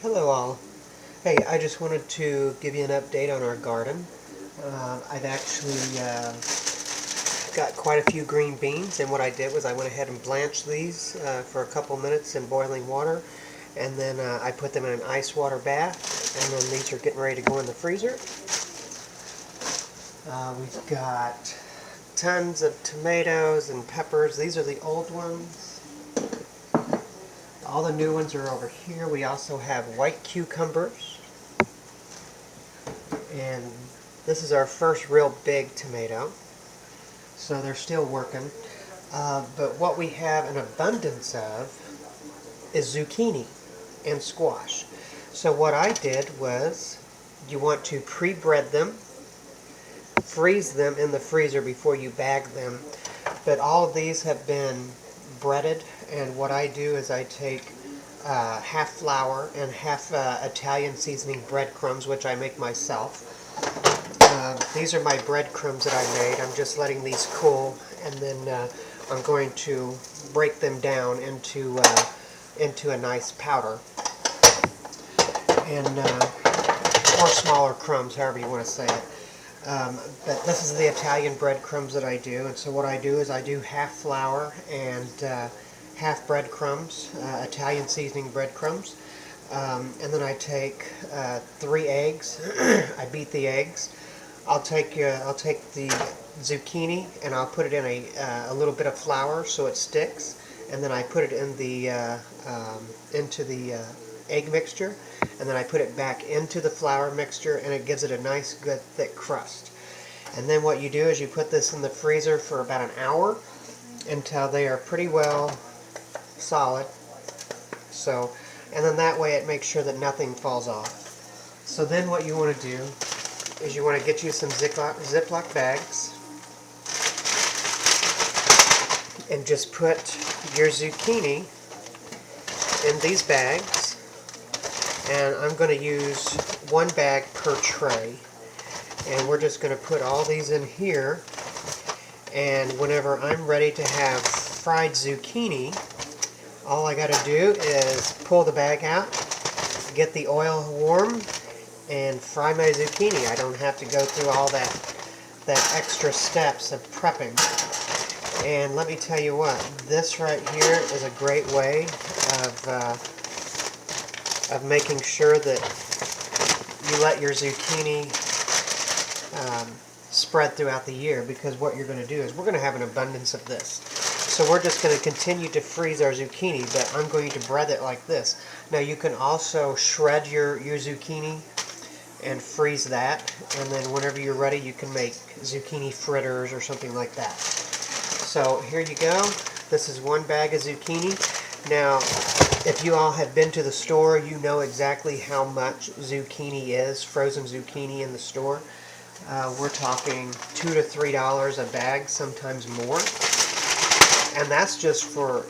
Hello all. Hey, I just wanted to give you an update on our garden. I've actually got quite a few green beans, and what I did was I went ahead and blanched these for a couple minutes in boiling water, and then I put them in an ice water bath, and then these are getting ready to go in the freezer. We've got tons of tomatoes and peppers. These are the old ones. All the new ones are over here. We also have white cucumbers. And this is our first real big tomato. So they're still working. But what we have an abundance of is zucchini and squash. So what I did was, you want to pre-bread them, freeze them in the freezer before you bag them. But all of these have been breaded, and what I do is I take half flour and half Italian seasoning breadcrumbs, which I make myself. These are my breadcrumbs that I made. I'm just letting these cool, and then I'm going to break them down into a nice powder, and or smaller crumbs, however you want to say it. But this is the Italian breadcrumbs that I do, and so what I do is I do half flour and half breadcrumbs, Italian seasoning breadcrumbs, and then I take 3 eggs. I beat the eggs. I'll take the zucchini and I'll put it in a little bit of flour so it sticks, and then I put it in the into the egg mixture, and then I put it back into the flour mixture, and it gives it a nice good thick crust. And then what you do is you put this in the freezer for about an hour until they are pretty well solid. So, and then that way it makes sure that nothing falls off. So then what you want to do is you want to get you some Ziploc bags and just put your zucchini in these bags, and I'm going to use 1 bag per tray, and we're just going to put all these in here, and whenever I'm ready to have fried zucchini, all I got to do is pull the bag out, get the oil warm, and fry my zucchini. I don't have to go through all that extra steps of prepping. And let me tell you what, this right here is a great way of making sure that you let your zucchini spread throughout the year, because what you're going to do is we're going to have an abundance of this. So we're just going to continue to freeze our zucchini, but I'm going to bread it like this. Now you can also shred your zucchini and freeze that, and then whenever you're ready you can make zucchini fritters or something like that. So here you go. This is 1 bag of zucchini. Now, if you all have been to the store, you know exactly how much zucchini is, frozen zucchini in the store. We're talking $2 to $3 a bag, sometimes more. And that's just for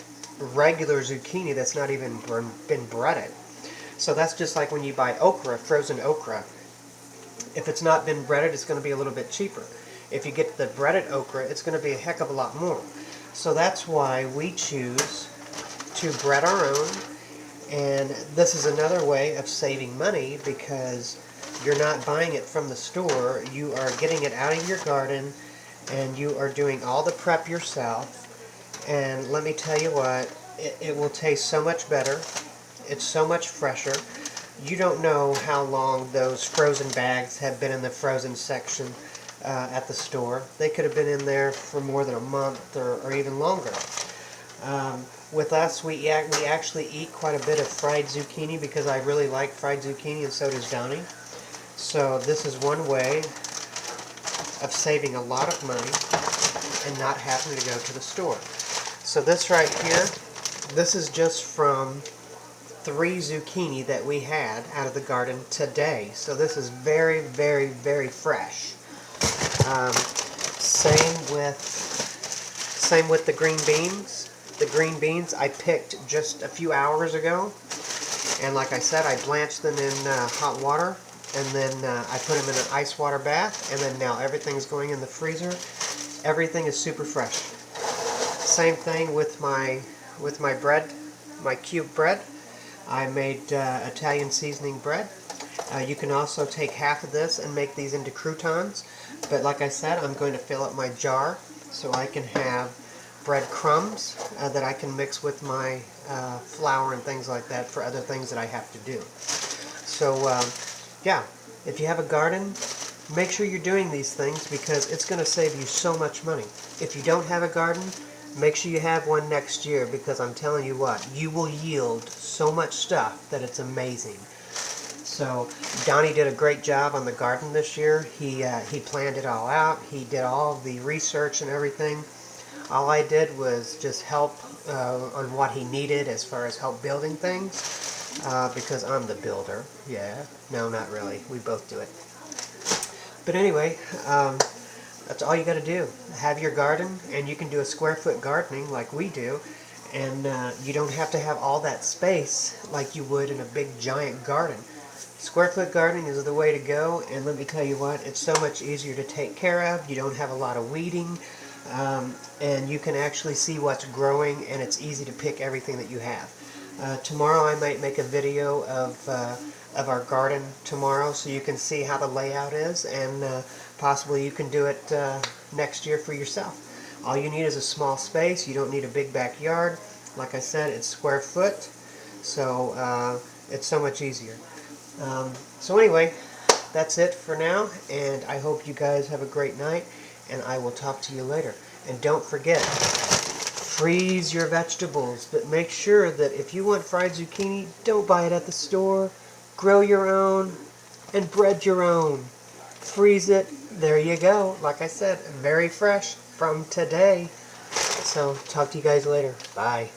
regular zucchini that's not even been breaded. So that's just like when you buy okra, frozen okra. If it's not been breaded, it's going to be a little bit cheaper. If you get the breaded okra, it's going to be a heck of a lot more. So that's why we choose to bread our own, and this is another way of saving money, because you're not buying it from the store. You are getting it out of your garden, and you are doing all the prep yourself. And let me tell you what, it will taste so much better. It's so much fresher. You don't know how long those frozen bags have been in the frozen section at the store. They could have been in there for more than a month or even longer. With us, we actually eat quite a bit of fried zucchini, because I really like fried zucchini, and so does Donnie. So this is one way of saving a lot of money and not having to go to the store. So this right here, this is just from 3 zucchini that we had out of the garden today. So this is very, very, very fresh. Same with the green beans. The green beans I picked just a few hours ago, and like I said, I blanched them in hot water, and then I put them in an ice water bath, and then now everything's going in the freezer. Everything is super fresh. Same thing with my bread, my cube bread. I made Italian seasoning bread. You can also take half of this and make these into croutons. But like I said, I'm going to fill up my jar so I can have breadcrumbs that I can mix with my flour and things like that for other things that I have to do. So yeah, if you have a garden, make sure you're doing these things because it's going to save you so much money. If you don't have a garden, make sure you have one next year because I'm telling you what, you will yield so much stuff that it's amazing. So Donnie did a great job on the garden this year. He planned it all out. He did all of the research and everything. All I did was just help on what he needed as far as help building things because I'm the builder. Yeah, no, not really. We both do it. But anyway, that's all you got to do. Have your garden, and you can do a square foot gardening like we do, and you don't have to have all that space like you would in a big giant garden. Square foot gardening is the way to go, and let me tell you what, it's so much easier to take care of. You don't have a lot of weeding, and you can actually see what's growing, and it's easy to pick everything that you have. Tomorrow I might make a video of our garden tomorrow so you can see how the layout is, and possibly you can do it next year for yourself. All you need is a small space. You don't need a big backyard. Like I said, it's square foot, so it's so much easier. So anyway, that's it for now, and I hope you guys have a great night, and I will talk to you later. And don't forget, freeze your vegetables, but make sure that if you want fried zucchini, don't buy it at the store. Grow your own and bread your own. Freeze it. There you go. Like I said, very fresh from today. So talk to you guys later. Bye.